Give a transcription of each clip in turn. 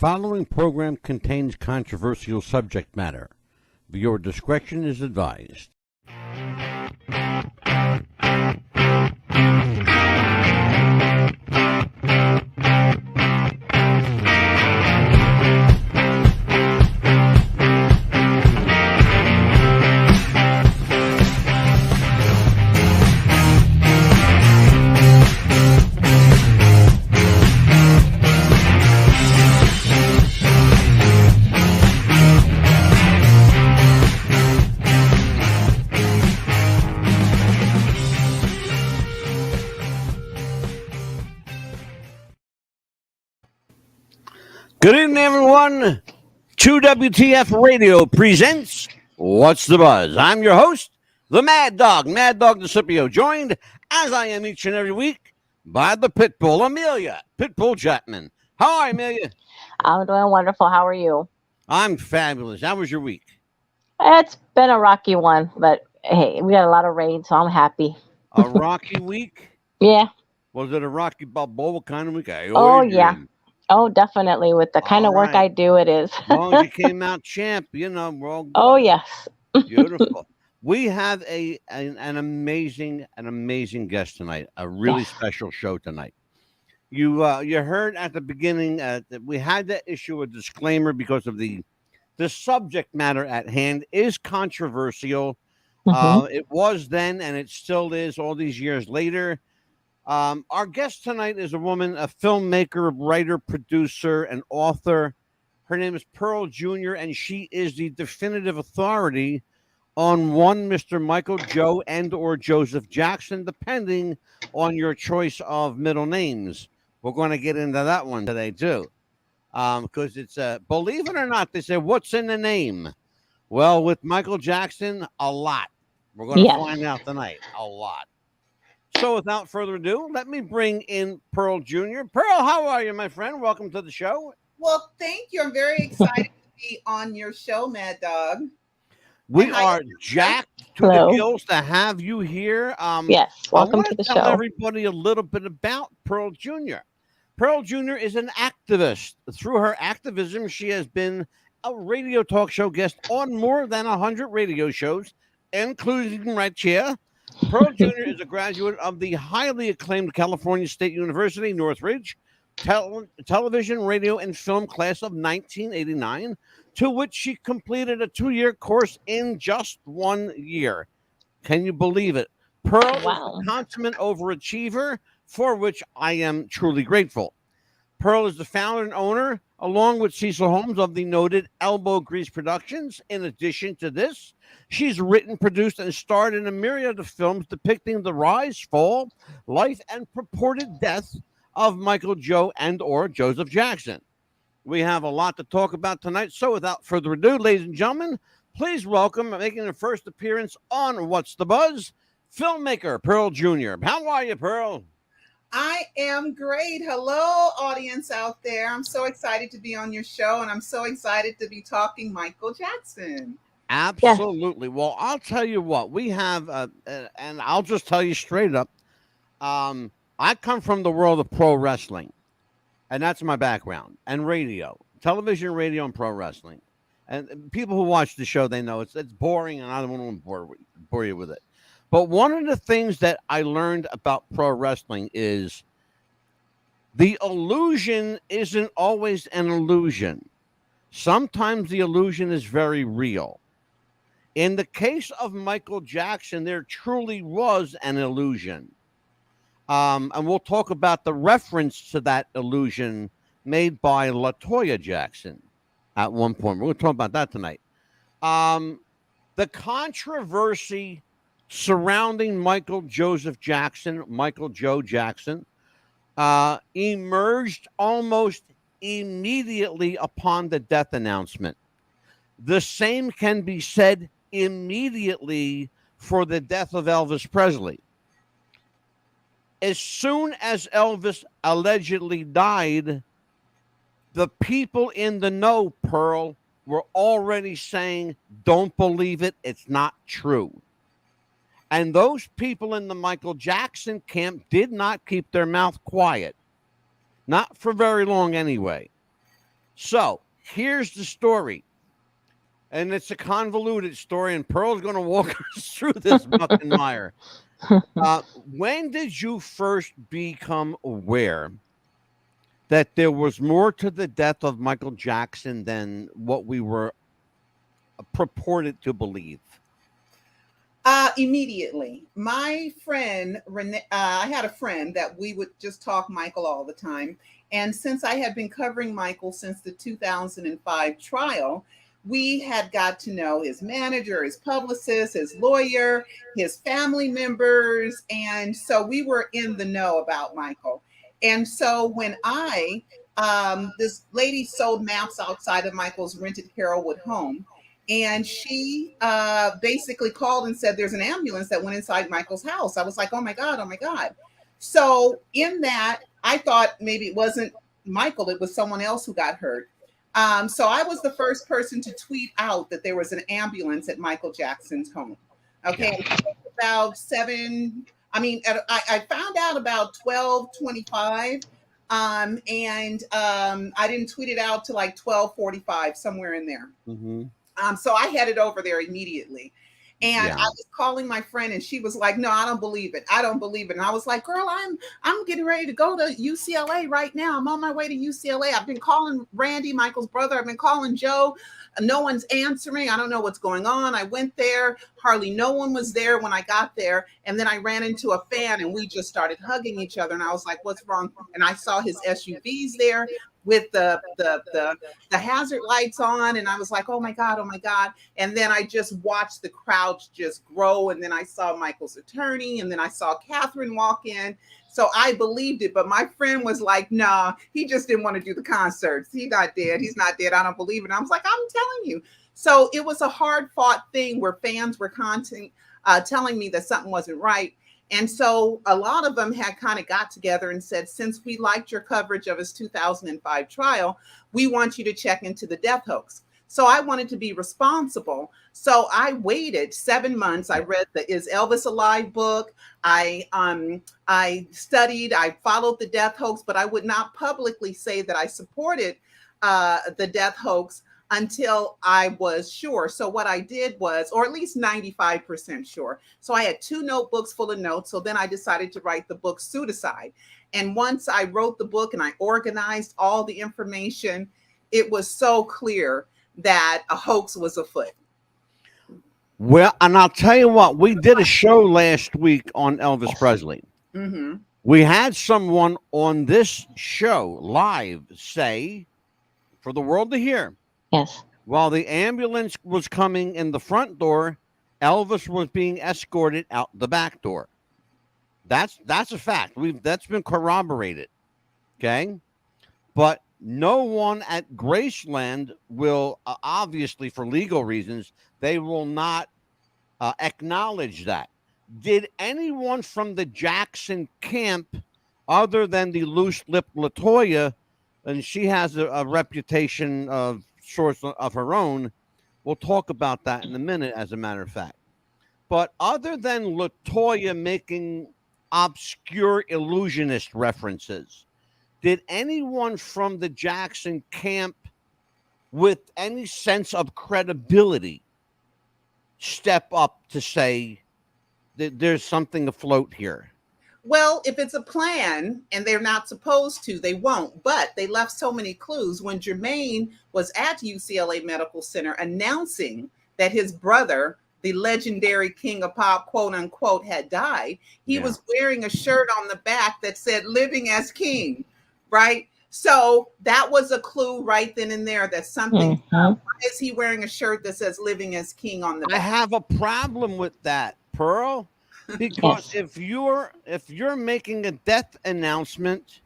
following program contains controversial subject matter. Viewer discretion is advised. Good evening, everyone. 2WTF Radio presents What's the Buzz? I'm your host, the Mad Dog DeCipio, joined, as I am each and every week, by the Pitbull, Amelia Pitbull Chapman. How are you, Amelia? I'm doing wonderful. How are you? I'm fabulous. How was your week? It's been a rocky one, but hey, we got a lot of rain, so I'm happy. A rocky week? Yeah. Was it a Rocky Balboa kind of week? Yeah. Oh, definitely. With the kind of work I do, it is. As long as you came out champ, we're all good. Oh, yes. Beautiful. We have an amazing guest tonight. A really special show tonight. You heard at the beginning that we had to issue a disclaimer because of the subject matter at hand is controversial. It was then, and it still is all these years later. Our guest tonight is a woman, a filmmaker, writer, producer, and author. Her name is Pearl Jr., and she is the definitive authority on one Mr. Michael Joe and or Joseph Jackson, depending on your choice of middle names. We're going to get into that one today, too, because it's, believe it or not, they say, what's in the name? Well, with Michael Jackson, a lot. We're going to find out tonight, a lot. So without further ado, let me bring in Pearl Jr. Pearl, how are you, my friend? Welcome to the show. Well, thank you. I'm very excited to be on your show, Mad Dog. We are jacked to the gills to have you here. Yes, welcome to the show. Tell everybody a little bit about Pearl Jr. Pearl Jr. is an activist. Through her activism, she has been a radio talk show guest on more than 100 radio shows, including right here. Pearl Jr. is a graduate of the highly acclaimed California State University, Northridge, television, radio, and film class of 1989, to which she completed a 2-year course in just 1 year. Can you believe it? Pearl is a consummate overachiever, for which I am truly grateful. Pearl is the founder and owner, along with Cecil Holmes, of the noted Elbow Grease Productions. In addition to this, she's written, produced, and starred in a myriad of films depicting the rise, fall, life, and purported death of Michael Joe and or Joseph Jackson. We have a lot to talk about tonight, so without further ado, ladies and gentlemen, please welcome, making her first appearance on What's the Buzz, filmmaker Pearl Jr. How are you, Pearl? I am great. Hello, audience out there. I'm so excited to be on your show, and I'm so excited to be talking Michael Jackson. Absolutely. Yes. Well, I'll tell you what, we have, and I'll just tell you straight up, I come from the world of pro wrestling, and that's my background, and radio, television, radio, and pro wrestling. And people who watch the show, they know it's boring, and I don't want to bore you with it. But one of the things that I learned about pro wrestling is the illusion isn't always an illusion. Sometimes the illusion is very real. In the case of Michael Jackson, there truly was an illusion. And we'll talk about the reference to that illusion made by LaToya Jackson at one point. We're going to talk about that tonight. The controversy surrounding Michael Joseph Jackson, Michael Joe Jackson, emerged almost immediately upon the death announcement. The same can be said immediately for the death of Elvis Presley. As soon as Elvis allegedly died, the people in the know, Pearl, were already saying, don't believe it, it's not true. And those people in the Michael Jackson camp did not keep their mouth quiet. Not for very long anyway. So here's the story. And it's a convoluted story, and Pearl's going to walk us through this muck and mire. When did you first become aware that there was more to the death of Michael Jackson than what we were purported to believe? Immediately. My friend, I had a friend that we would just talk Michael all the time. And since I had been covering Michael since the 2005 trial, we had got to know his manager, his publicist, his lawyer, his family members. And so we were in the know about Michael. And so when this lady sold maps outside of Michael's rented Carolwood home, and she basically called and said there's an ambulance that went inside Michael's house. I was like, oh my God, oh my God. So in that, I thought maybe it wasn't Michael, it was someone else who got hurt. So I was the first person to tweet out that there was an ambulance at Michael Jackson's home. Okay, about I found out about 12:25. And I didn't tweet it out to like 12:45, somewhere in there. Mm-hmm. So I headed over there immediately. And Yeah. I was calling my friend, and she was like, no, I don't believe it. I don't believe it. And I was like, girl, I'm getting ready to go to UCLA right now. I'm on my way to UCLA. I've been calling Randy, Michael's brother. I've been calling Joe. No one's answering. I don't know what's going on. I went there. Hardly no one was there when I got there. And then I ran into a fan, and we just started hugging each other. And I was like, what's wrong? And I saw his SUVs there with the hazard lights on. And I was like, oh my God, oh my God. And then I just watched the crowds just grow. And then I saw Michael's attorney, and then I saw Catherine walk in. So I believed it, but my friend was like, nah, he just didn't want to do the concerts. He's not dead. He's not dead. I don't believe it. And I was like, I'm telling you. So it was a hard fought thing where fans were telling me that something wasn't right. And so a lot of them had kind of got together and said, since we liked your coverage of his 2005 trial, we want you to check into the death hoax. So I wanted to be responsible. So I waited 7 months. I read the Is Elvis Alive book. I studied, I followed the death hoax, but I would not publicly say that I supported the death hoax until I was sure. So what I did was, or at least 95% sure. So I had 2 notebooks full of notes. So then I decided to write the book Pseudocide. And once I wrote the book and I organized all the information, it was so clear that a hoax was afoot. Well, and I'll tell you what, we did a show last week on Elvis Presley. Mm-hmm. We had someone on this show live say, for the world to hear, Yes. while the ambulance was coming in the front door, Elvis was being escorted out the back door. That's a fact. That's been corroborated. Okay, but no one at Graceland will, obviously for legal reasons, they will not acknowledge that. Did anyone from the Jackson camp, other than the loose-lipped LaToya, and she has a reputation of sorts of her own, we'll talk about that in a minute, as a matter of fact. But other than LaToya making obscure illusionist references, did anyone from the Jackson camp with any sense of credibility step up to say that there's something afloat here? Well, if it's a plan and they're not supposed to, they won't. But they left so many clues. When Jermaine was at UCLA Medical Center announcing that his brother, the legendary king of pop, quote unquote, had died, he was wearing a shirt on the back that said living as king, right? So that was a clue right then and there that something, why is he wearing a shirt that says living as king on the back? I have a problem with that, Pearl. Because if you're making a death announcement,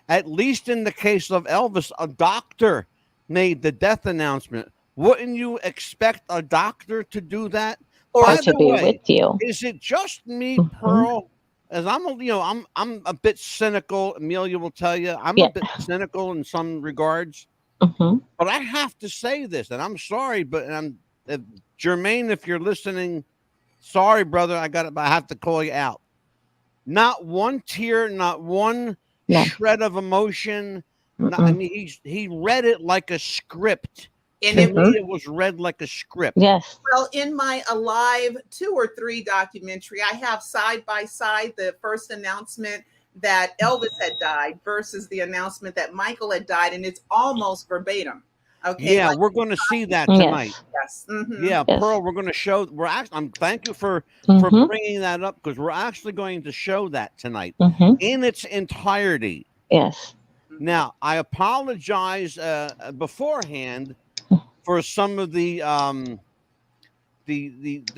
at least in the case of Elvis, a doctor made the death announcement. Wouldn't you expect a doctor to do that? Or to be with you. Is it just me, Pearl? As I'm a bit cynical. Amelia will tell you I'm a bit cynical in some regards. But I have to say this, and I'm sorry, but Jermaine, if you're listening. Sorry, brother, I have to call you out. Not one tear, not one shred of emotion, No, I mean, he read it like a script. And To it me, it was read like a script. Yes. Well, in my Alive 2 or 3 documentary, I have side by side the first announcement that Elvis had died versus the announcement that Michael had died, and it's almost verbatim. Okay. Yeah, we're going to see that tonight. Yes. Yes. Mhm. Yeah, Yes. Pearl, we're going to show. We're actually. Thank you for Mhm. bringing that up, because we're actually going to show that tonight Mhm. in its entirety. Yes. Now, I apologize beforehand for some of the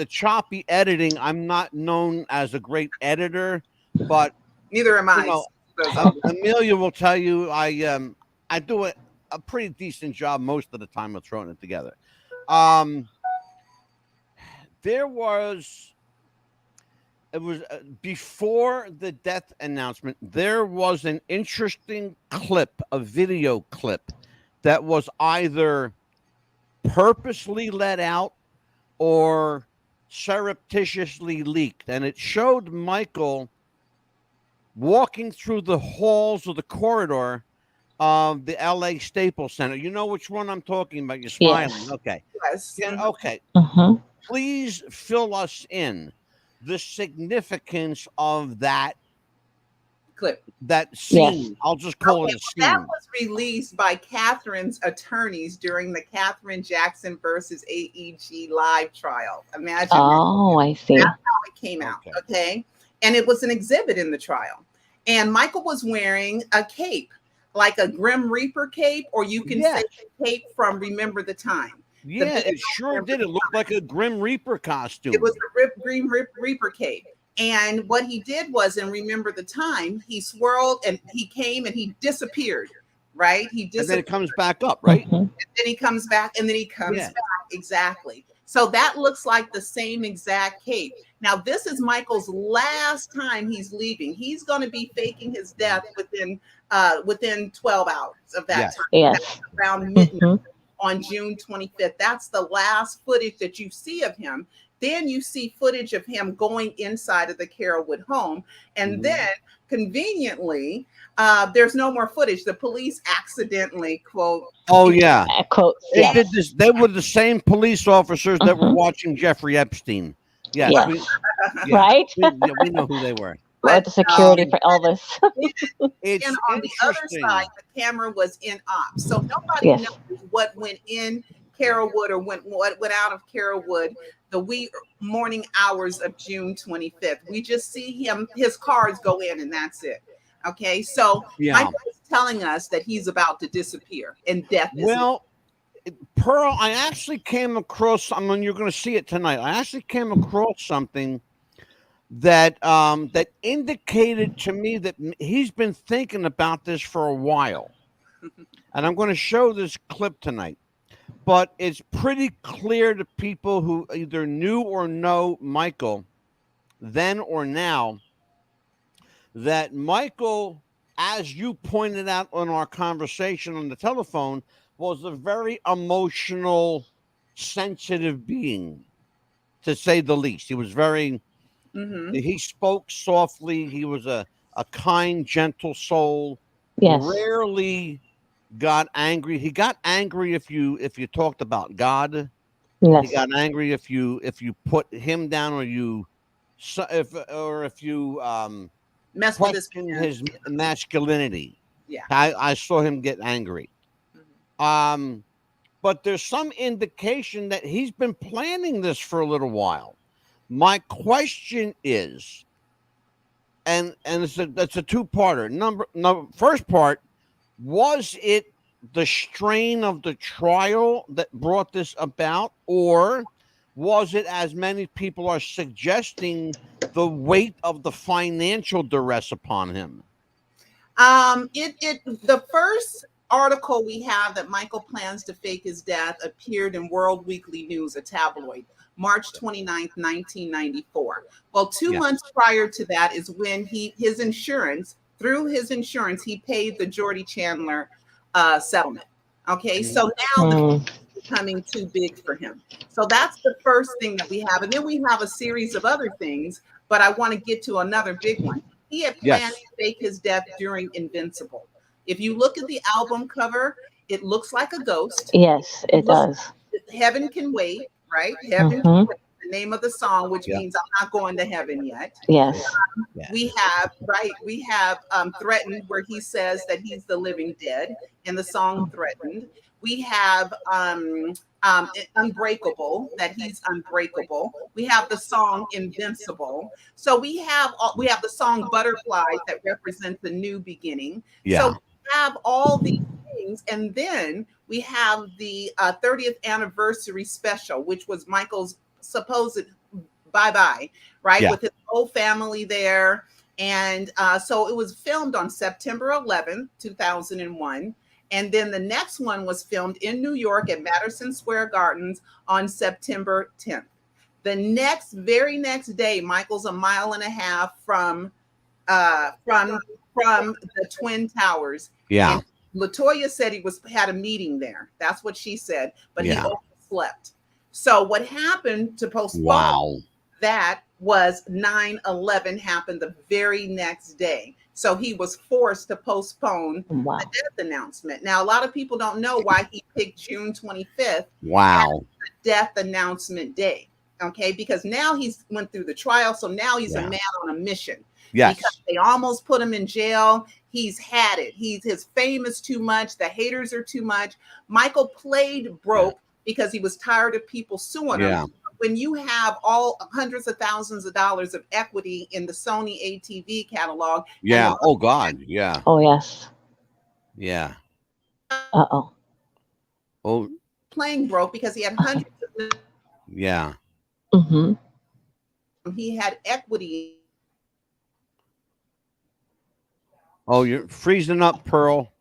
choppy editing. I'm not known as a great editor, but Neither am I. know, Those others. Amelia will tell you I do a pretty decent job most of the time of throwing it together. There was before the death announcement, there was an interesting clip, a video clip that was either purposely let out or surreptitiously leaked, and it showed Michael walking through the halls of the corridor of the LA Staples Center. You know which one I'm talking about. You're smiling. Yes. Okay. Yes. Yeah, okay. Mhm. Please fill us in the significance of that Clip. scene. Yes. I'll just call it a That scene. was released by Catherine's attorneys during the Catherine Jackson versus AEG live trial. Imagine that. Oh, I see. That's how it came out. Okay. And it was an exhibit in the trial. And Michael was wearing a cape, like a Grim Reaper cape, or you can Yes. say the cape from Remember the Time. Yeah, it sure did. It looked like a Grim Reaper costume. It was the Green Reaper cape. And what he did was, in Remember the Time, he swirled and he came and he disappeared, right? He and then disappeared. it comes back up, right? Mhm. And then he comes back, and then he comes Yeah. back. Exactly. So that looks like the same exact cape. Now, this is Michael's last time he's leaving. He's going to be faking his death within 12 hours of that Yes. time. Yes. That's around midnight Mhm. on June 25th. That's the last footage that you see of him. Then you see footage of him going inside of the Carolwood home. And Mhm. then conveniently, there's no more footage. The police accidentally, quote, Oh yeah. Quotes. They Yes. did this. They were the same police officers that were Mhm. watching Jeffrey Epstein. Yes. Yes. Yeah. Right? We know who they were. Or the security for Elvis. It's and on the other interesting. side, the camera was in ops. So nobody Yes. knows what went in Carolwood or what went out of Carolwood the wee morning hours of June 25th. We just see his cars go in, and that's it. Okay, so Yeah. Michael is telling us that he's about to disappear, and death is Well, Pearl, I actually came across. I mean, you're going to see it tonight. I actually came across something that that indicated to me that he's been thinking about this for a while, and I'm going to show this clip tonight. But it's pretty clear to people who either knew or know Michael then or now that Michael, as you pointed out on our conversation on the telephone, was a very emotional, sensitive being, to say the least. He was very, Mhm. he spoke softly. He was a kind, gentle soul. Yes. Rarely got angry. He got angry if you talked about God. Yes. He got angry if you put him down, or if you Mess with question man. his masculinity. Yeah. I saw him get angry. But there's some indication that he's been planning this for a little while. My question is, and it's a two-parter. First part, was it the strain of the trial that brought this about, or was it, as many people are suggesting, the weight of the financial duress upon him? The first article we have that Michael plans to fake his death appeared in World Weekly News, a tabloid, March 29th, 1994. Well, 2 months prior to that is when through his insurance, he paid the Jordy Chandler settlement. Okay, so now the is becoming too big for him. So that's the first thing that we have. And then we have a series of other things, but I want to get to another big one. He had planned to fake his death during Invincible. If you look at the album cover, it looks like a ghost. Yes, it does. Heaven Can Wait, right? Heaven Can Mhm. Wait, the name of the song, which Yeah. means I'm not going to heaven yet. Yes. We have Threatened, where he says that he's the living dead in the song Threatened. We have Unbreakable, that he's unbreakable. We have the song Invincible. So we have the song Butterfly that represents the new beginning. Yeah. So we have all these things, and then we have the 30th anniversary special, which was Michael's supposed bye-bye, right? Yeah. With his whole family there. And so it was filmed on September 11th, 2001. And then the next one was filmed in New York at Madison Square Gardens on September 10th. The very next day, Michael's a mile and a half from the Twin Towers. Yeah. And LaToya said he had a meeting there. That's what she said, but he overslept. So what happened to postpone that was 9/11 happened the very next day. So he was forced to postpone the death announcement. Now, a lot of people don't know why he picked June 25th. Wow. As the death announcement day. Okay, because now he's went through the trial, so now he's a man on a mission. Yes. Because they almost put him in jail. He's had it. His fame is too much. The haters are too much. Michael played broke because he was tired of people suing him. When you have all hundreds of thousands of dollars of equity in the Sony ATV catalog. Yeah. Oh God. Yeah. Oh yes. Yeah. Uh-oh. Oh. Playing broke because he had hundreds of. Yeah. Mm-hmm. He had equity. Oh, you're freezing up, Pearl.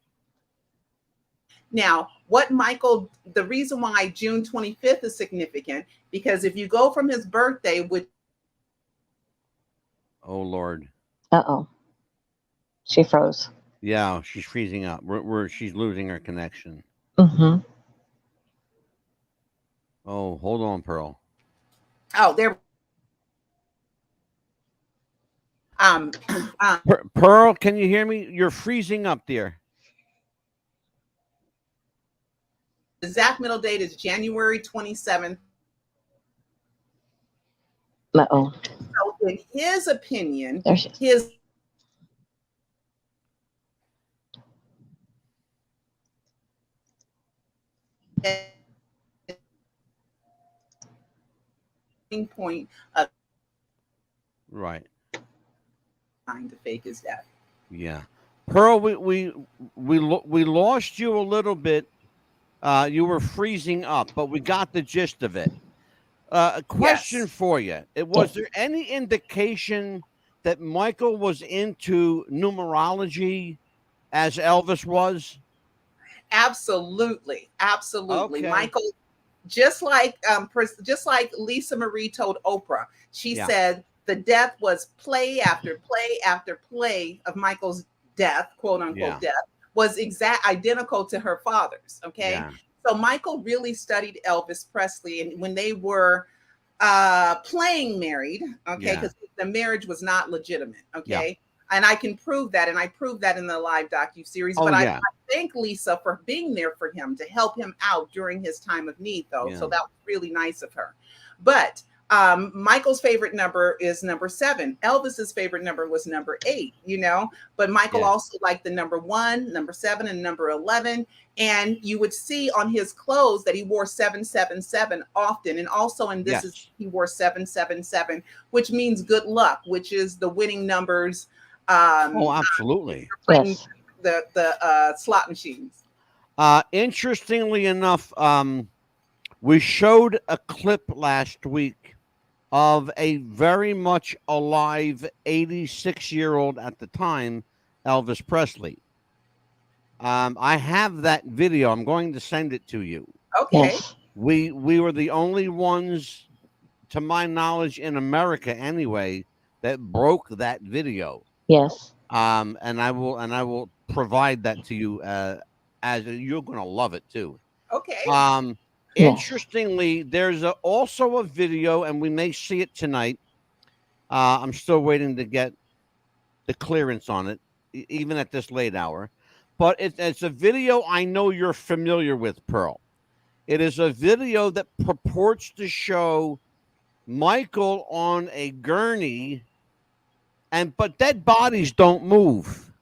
Now, the reason why June 25th is significant, because if you go from his birthday, which. Oh, Lord. Uh-oh. She froze. Yeah, she's freezing up. She's losing her connection. Mm-hmm. Oh, hold on, Pearl. Oh, there. Pearl, can you hear me? You're freezing up, dear. The exact middle date is January 27th. Uh-oh. So in his opinion, There she is. his point of Right. trying to fake his death. Yeah. Pearl, we lost you a little bit. You were freezing up, but we got the gist of it. A question for you. Was there any indication that Michael was into numerology as Elvis was? Absolutely. Okay. Michael, just like Lisa Marie told Oprah, she said the death was play after play after play of Michael's death, quote unquote death, was identical to her father's. Okay. Yeah. So Michael really studied Elvis Presley, and when they were playing married, okay, because the marriage was not legitimate, okay. And I can prove that, and I proved that in the live docuseries. But I thank Lisa for being there for him to help him out during his time of need, though. So that was really nice of her. But Michael's favorite number is number 7. Elvis's favorite number was number 8, but Michael also liked the number 1, number 7, and number 11. And you would see on his clothes that he wore 777 often. And also in this he wore 777, which means good luck, which is the winning numbers. Absolutely. The slot machines. Interestingly enough, we showed a clip last week of a very much alive 86-year-old at the time, Elvis Presley. I have that video. I'm going to send it to you. Okay. We were the only ones, to my knowledge, in America anyway, that broke that video. Yes. And I will provide that to you as you're going to love it too. Okay. Interestingly, there's also a video, and we may see it tonight. I'm still waiting to get the clearance on it, even at this late hour. but it's a video I know you're familiar with, Pearl. It is a video that purports to show Michael on a gurney, but dead bodies don't move.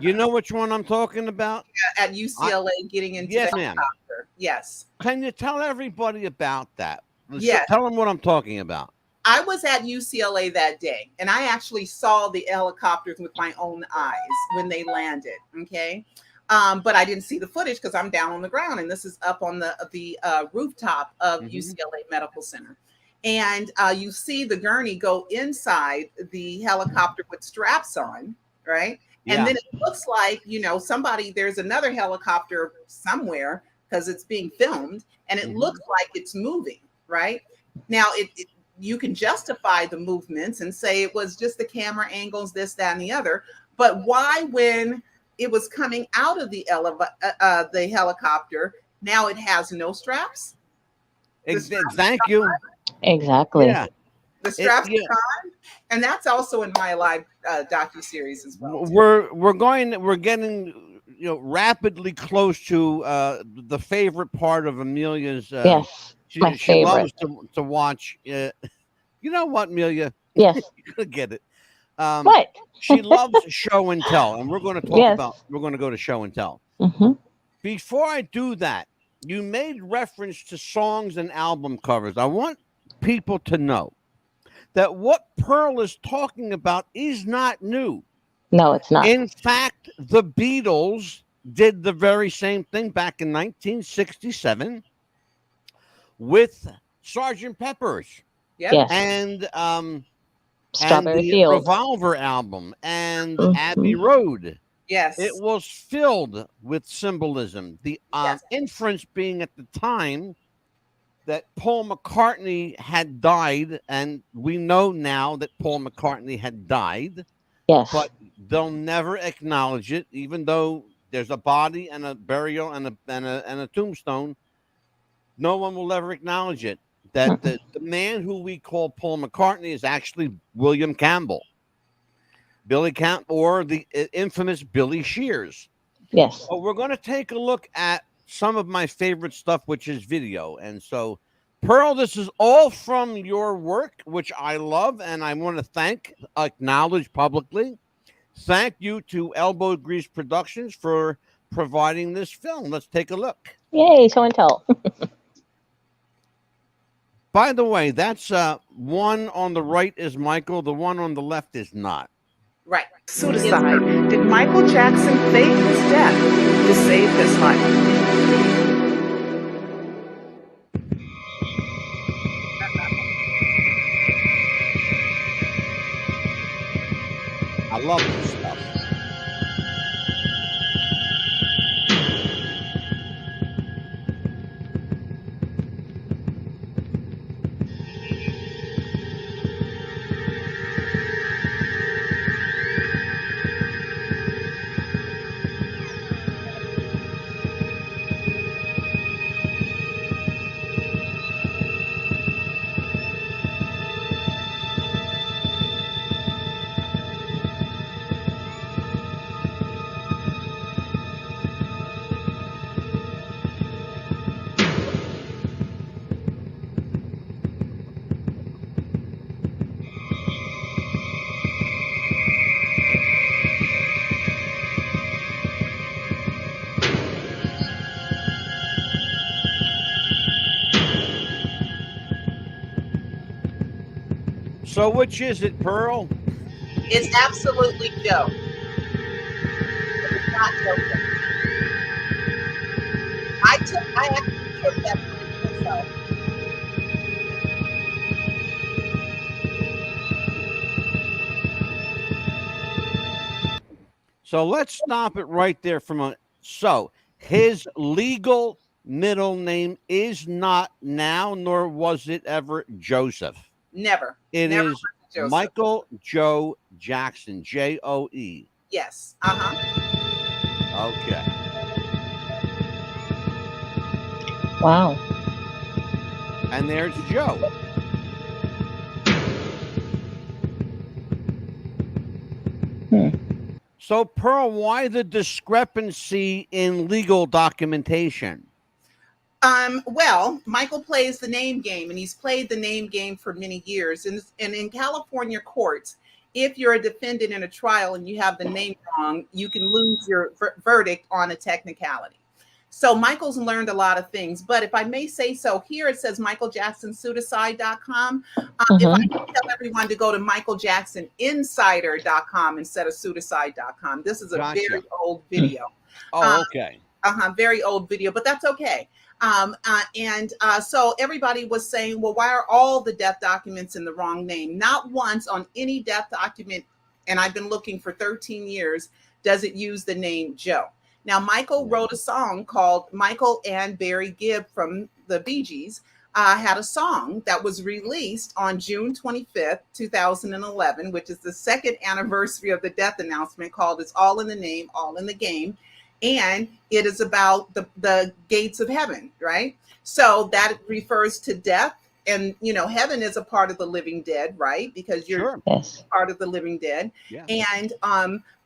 You know which one I'm talking about? At UCLA, getting into Yes, the ma'am. helicopter. Yes. Can you tell everybody about that? Yes. Tell them what I'm talking about. I was at UCLA that day, and I actually saw the helicopters with my own eyes when they landed. Okay. But I didn't see the footage because I'm down on the ground, and this is up on the rooftop of UCLA Medical Center. And you see the gurney go inside the helicopter with straps on, right? Yeah. And then it looks like, there's another helicopter somewhere because it's being filmed, and it looks like it's moving, right? Now, you can justify the movements and say it was just the camera angles, this, that, and the other. But why, when it was coming out of the helicopter, now it has no straps? Thank you. Exactly. Yeah. The straps are gone, and that's also in my live docuseries as well. We're getting rapidly close to the favorite part of Amelia's. Yes, my she favorite. loves to watch. You know what, Amelia? Yes. You're gonna get it. What? She loves show and tell, and we're going to talk about. We're going to go to show and tell. Before I do that, you made reference to songs and album covers. I want people to know that what Pearl is talking about is not new. No, it's not. In fact, the Beatles did the very same thing back in 1967 with Sgt. Pepper's. Yep. Yes. And Strawberry the Fields. Revolver album and Abbey Road. Yes. It was filled with symbolism. The inference being at the time that Paul McCartney had died, and we know now that Paul McCartney had died. Yes. But they'll never acknowledge it, even though there's a body and a burial and a tombstone. No one will ever acknowledge it. That the man who we call Paul McCartney is actually William Campbell. Billy Campbell, or the infamous Billy Shears. Yes. So we're going to take a look at some of my favorite stuff, which is video. And so, Pearl, this is all from your work, which I love, and I want to acknowledge publicly. Thank you to Elbow Grease Productions for providing this film. Let's take a look. Yay, show and tell. By the way, that's one on the right is Michael. The one on the left is not. Right. Suicide. Did Michael Jackson fake his death to save his life? I love this stuff. So which is it, Pearl? It's absolutely Joe. It's not Joseph. I actually took that for myself. So let's stop it right there so his legal middle name is not now, nor was it ever Joseph. Never. It Never is Joseph. Michael Joe Jackson, Joe. Yes. Okay. Wow. And there's Joe. So, Pearl, why the discrepancy in legal documentation? Well, Michael plays the name game, and he's played the name game for many years. And in California courts, if you're a defendant in a trial and you have the name wrong, you can lose your verdict on a technicality. So Michael's learned a lot of things, but if I may say so, here it says michaeljacksonsuicide.com. If I could tell everyone to go to michaeljacksoninsider.com instead of suicide.com. This is a Gotcha. very old video. Oh, okay. Very old video, but that's okay. So everybody was saying, well, why are all the death documents in the wrong name? Not once on any death document, and I've been looking for 13 years, does it use the name Joe. Now, Michael wrote a song called Michael and Barry Gibb from the Bee Gees had a song that was released on June 25th, 2011, which is the second anniversary of the death announcement, called It's All in the Name, All in the Game. And it is about the gates of heaven, right? So that refers to death. And, you know, heaven is a part of the living dead, right? Because you're part of the living dead. Yeah. And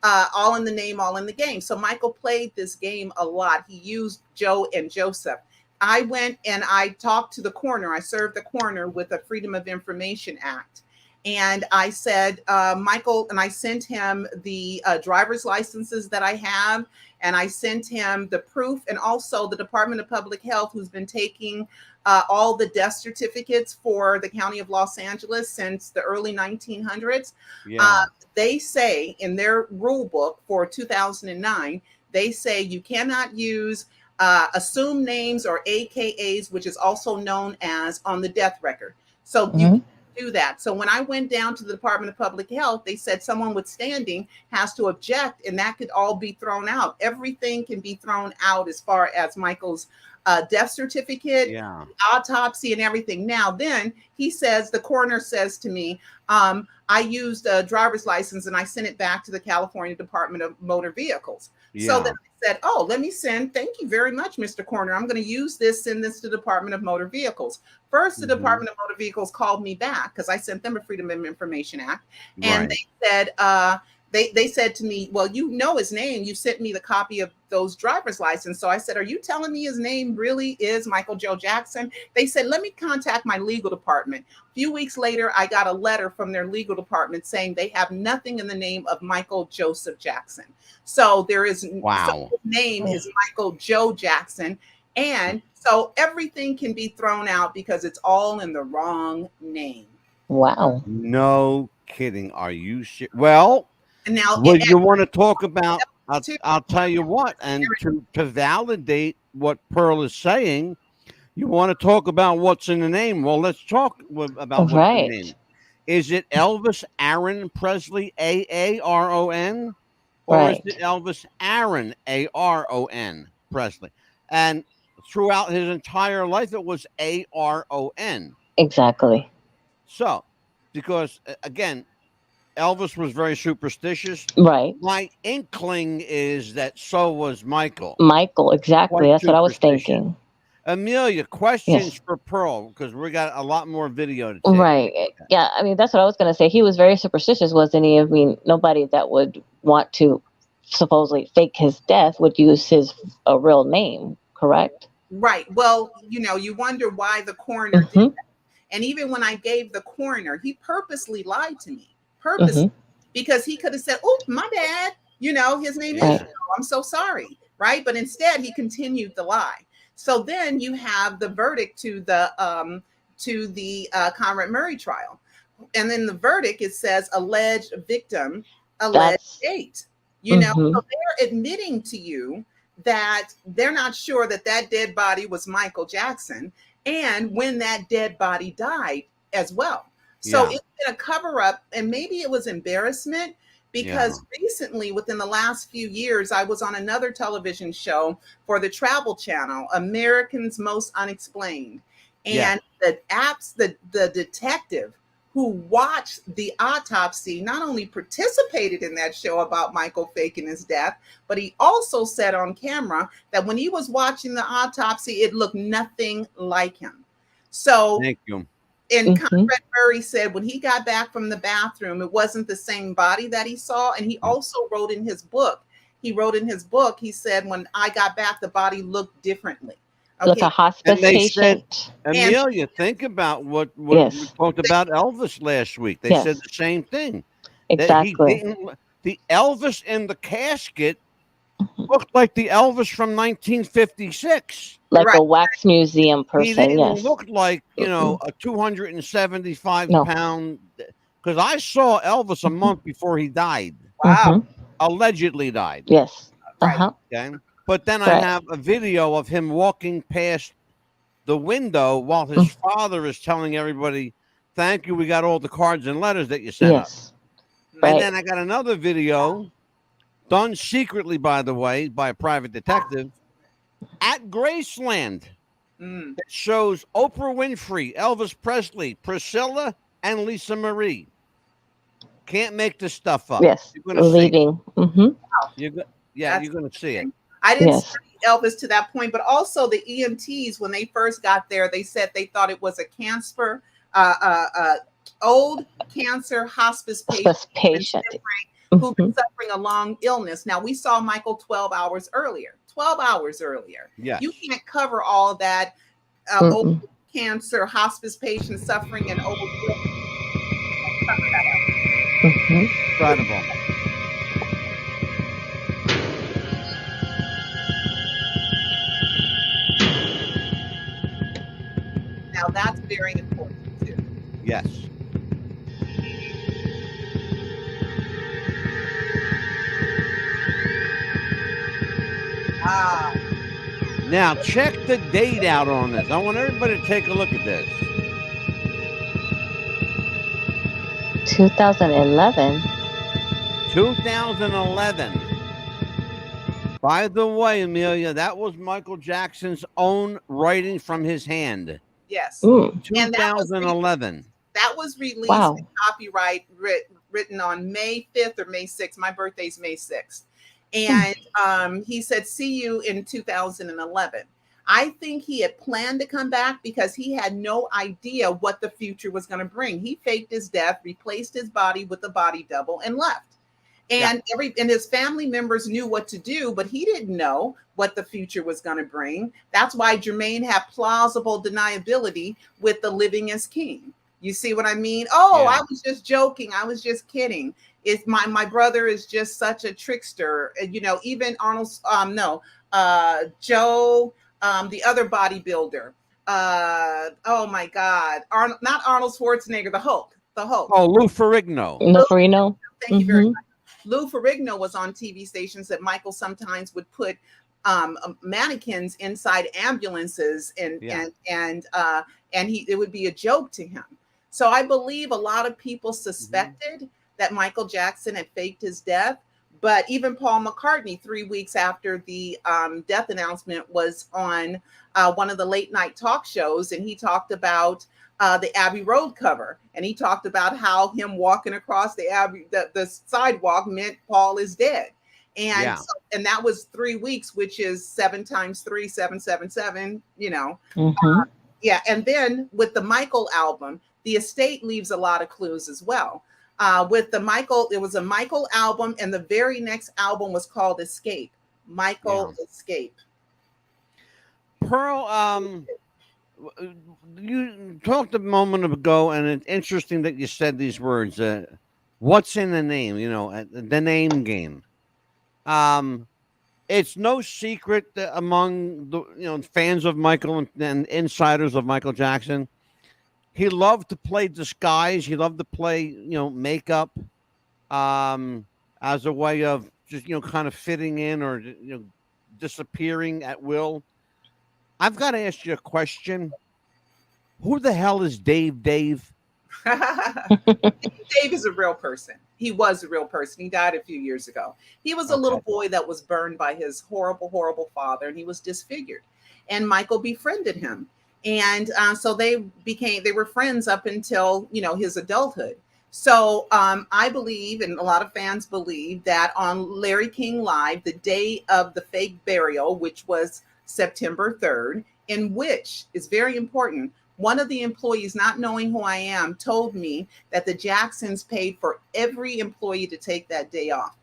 all in the name, all in the game. So Michael played this game a lot. He used Joe and Joseph. I went and I talked to the coroner. I served the coroner with a Freedom of Information Act. And I said, Michael, and I sent him the driver's licenses that I have. And I sent him the proof, and also the Department of Public Health, who's been taking all the death certificates for the County of Los Angeles since the early 1900s. Yeah. They say in their rule book for 2009, they say you cannot use assumed names or AKAs, which is also known as on the death record. So you do that. So when I went down to the Department of Public Health, they said someone with standing has to object, and that could all be thrown out. Everything can be thrown out as far as Michael's death certificate, autopsy, and everything. Now, then he says, the coroner says to me, I used a driver's license and I sent it back to the California Department of Motor Vehicles. So then I said, oh, let me send, thank you very much, Mr. Coroner. I'm going to use this, send this to the Department of Motor Vehicles. First, the Department of Motor Vehicles called me back because I sent them a Freedom of Information Act. And they said, they said to me, well, you know his name. You sent me the copy of those driver's license. So I said, are you telling me his name really is Michael Joe Jackson? They said, let me contact my legal department. A few weeks later, I got a letter from their legal department saying they have nothing in the name of Michael Joseph Jackson. So there is, so his name is Michael Joe Jackson. And so everything can be thrown out because it's all in the wrong name. Wow. No kidding. Are you sure? Well, now, what you want to talk about, I'll tell you what, and to validate what Pearl is saying, you want to talk about what's in the name. Well, let's talk about what's in the name. Is it Elvis Aaron Presley, Aaron, or is it Elvis Aaron, Aron Presley? And throughout his entire life, it was Aron. Exactly. So, because again, Elvis was very superstitious. Right. My inkling is that so was Michael. Michael, exactly. That's what I was thinking. Amelia, questions for Pearl, because we got a lot more video to take. Right. Yeah, I mean, that's what I was going to say. He was very superstitious, wasn't he? I mean, nobody that would want to supposedly fake his death would use his real name, correct? Right. Well, you know, you wonder why the coroner did that. And even when I gave the coroner, he purposely lied to me. Because he could have said, oh, my bad, you know, his name is Joe. I'm so sorry, right? But instead he continued the lie. So then you have the verdict to the Conrad Murray trial, and then the verdict, it says alleged victim, alleged date, you know. So they're admitting to you that they're not sure that that dead body was Michael Jackson and when that dead body died as well. So it's been a cover up, and maybe it was embarrassment because recently, within the last few years, I was on another television show for the Travel Channel, Americans Most Unexplained. And the detective who watched the autopsy not only participated in that show about Michael faking his death, but he also said on camera that when he was watching the autopsy, it looked nothing like him. So thank you. And Mhm. Conrad Murray said when he got back from the bathroom, it wasn't the same body that he saw. And he also wrote in his book, he said, when I got back, the body looked differently. Like Okay. a And hospice they said, patient. And Amelia, think about what we Yes. talked about Elvis last week. They said Yes. the same thing. That he Exactly. didn't. The Elvis in the casket Mhm. looked like the Elvis from 1956. Like right, a wax museum He person. didn't Yes. look like, Mm-mm. a 275 No. pound. Because I saw Elvis a Mhm. month before he died, wow. Mhm. allegedly died. Yes. Right. Uh-huh. Okay. But then I Right. have a video of him walking past the window while his Mm. father is telling everybody, "Thank you, we got all the cards and letters that you sent us." Yes. And Right. then I got another video done secretly, by the way, by a private detective at Graceland Mm. that shows Oprah Winfrey, Elvis Presley, Priscilla, and Lisa Marie. Can't make this stuff up. Yes. You're going to see it. Leaving. Mm-hmm. You're go- yeah, That's you're going to see it. interesting. I didn't Yes. study Elvis to that point, but also the EMTs, when they first got there, they said they thought it was a cancer, old cancer hospice patient Hospice patient. who'd been Mhm. suffering a long illness. Now, we saw Michael 12 hours earlier. 12 hours earlier. Yes. You can't cover all of that old Mm-mm. cancer hospice patient suffering and old illness. Mhm. Incredible. Now, that's very important too. Yes. Ah, Now, check the date out on this. I want everybody to take a look at this. 2011. 2011. By the way, Amelia, that was Michael Jackson's own writing from his hand. yes. Mm. And that was 2011. That was released Wow. in copyright written on May 5th or May 6th. My birthday's May 6th. And he said, see you in 2011. I think he had planned to come back because he had no idea what the future was going to bring. He faked his death, replaced his body with a body double, and left. And and his family members knew what to do, but he didn't know what the future was going to bring. That's why Jermaine had plausible deniability with the living as king. You see what I mean? Oh, Yeah. I was just joking. I was just kidding. It's my brother is just such a trickster. You know, even Arnold, Joe, the other bodybuilder. Oh my God, Arnold, not Arnold Schwarzenegger, the Hulk. Oh, Lou Ferrigno. Farino. Thank you very Mhm. much. Lou Ferrigno was on TV stations that Michael sometimes would put mannequins inside ambulances, and Yeah. it would be a joke to him. So I believe a lot of people suspected that Michael Jackson had faked his death, but even Paul McCartney, 3 weeks after the death announcement, was on one of the late night talk shows, and he talked about the Abbey Road cover, and he talked about how him walking across the sidewalk meant Paul is dead. And Yeah. and that was 3 weeks, which is 7 times 3, 777, you know. Mhm. Yeah. And then with the Michael album, the estate leaves a lot of clues as well. With the Michael, it was a Michael album, and the very next album was called Escape. Michael Escape. Pearl, you talked a moment ago, and it's interesting that you said these words. What's in the name? You know, the name game. It's no secret that among the fans of Michael and insiders of Michael Jackson, he loved to play disguise. He loved to play makeup, as a way of just kind of fitting in or disappearing at will. I've got to ask you a question. Who the hell is Dave? Dave is a real person. He was a real person. He died a few years ago. He was a little boy that was burned by his horrible, horrible father, and he was disfigured. And Michael befriended him. And so they were friends up until, his adulthood. So I believe, and a lot of fans believe, that on Larry King Live, the day of the fake burial, which was September 3rd, in which is very important, One of the employees, not knowing who I am, told me that the Jacksons paid for every employee to take that day off.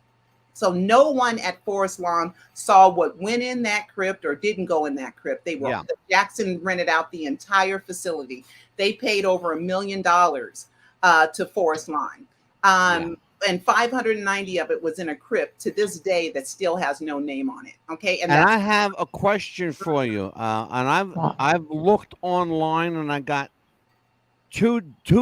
So no one at Forest Lawn saw what went in that crypt or didn't go in that crypt. They were the Jackson rented out the entire facility. They paid over $1 million to Forest Lawn. And 590 of it was in a crypt to this day that still has no name on it. Okay. And I have a question for you. And I've looked online and I got two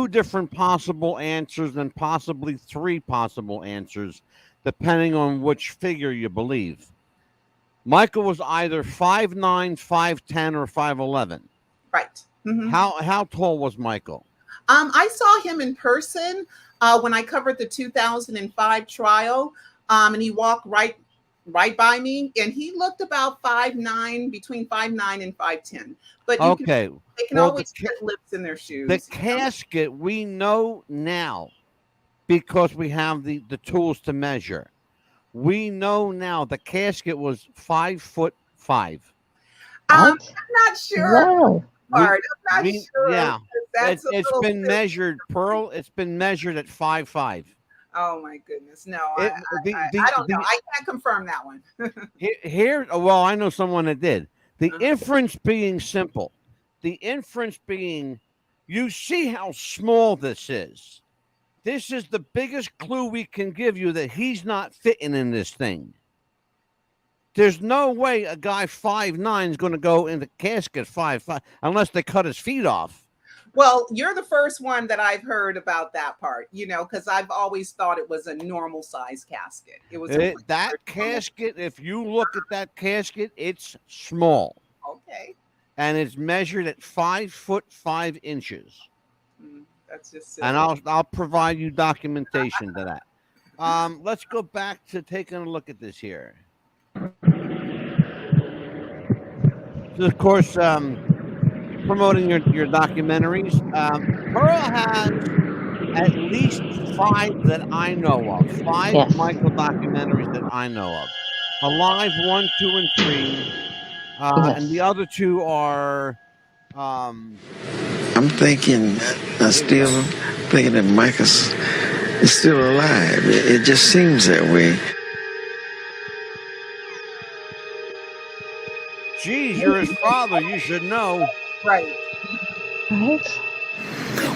different possible answers and possibly three possible answers, depending on which figure you believe. Michael was either 5'9", 5'10", or 5'11". Right. Mm-hmm. How tall was Michael? I saw him in person when I covered the 2005 trial, and he walked right by me, and he looked about 5'9", between 5'9" and 5'10". But they can always put lips in their shoes. The casket we know now because we have the tools to measure. We know now the casket was 5'5". I'm not sure. Wow. I'm not sure. Yeah, it's been measured, Pearl. It's been measured at 5'5". Oh my goodness, no! I don't know. I can't confirm that one. Well, I know someone that did. The inference being simple. The inference being, you see how small this is. This is the biggest clue we can give you that he's not fitting in this thing. There's no way a guy 5'9" is going to go in the casket 5'5" unless they cut his feet off. Well, you're the first one that I've heard about that part, because I've always thought it was a normal size casket. It was that casket. If you look at that casket, it's small. Okay. And it's measured at 5'5". That's just silly. And I'll provide you documentation to that. Let's go back to taking a look at this here. So, of course, promoting your documentaries. Pearl has at least 5 that I know of. 5 Michael documentaries that I know of. Alive 1, 2, and 3. And the other 2 are. I'm thinking that Michael is still alive. It just seems that way. Geez, you're his father. You should know. Right.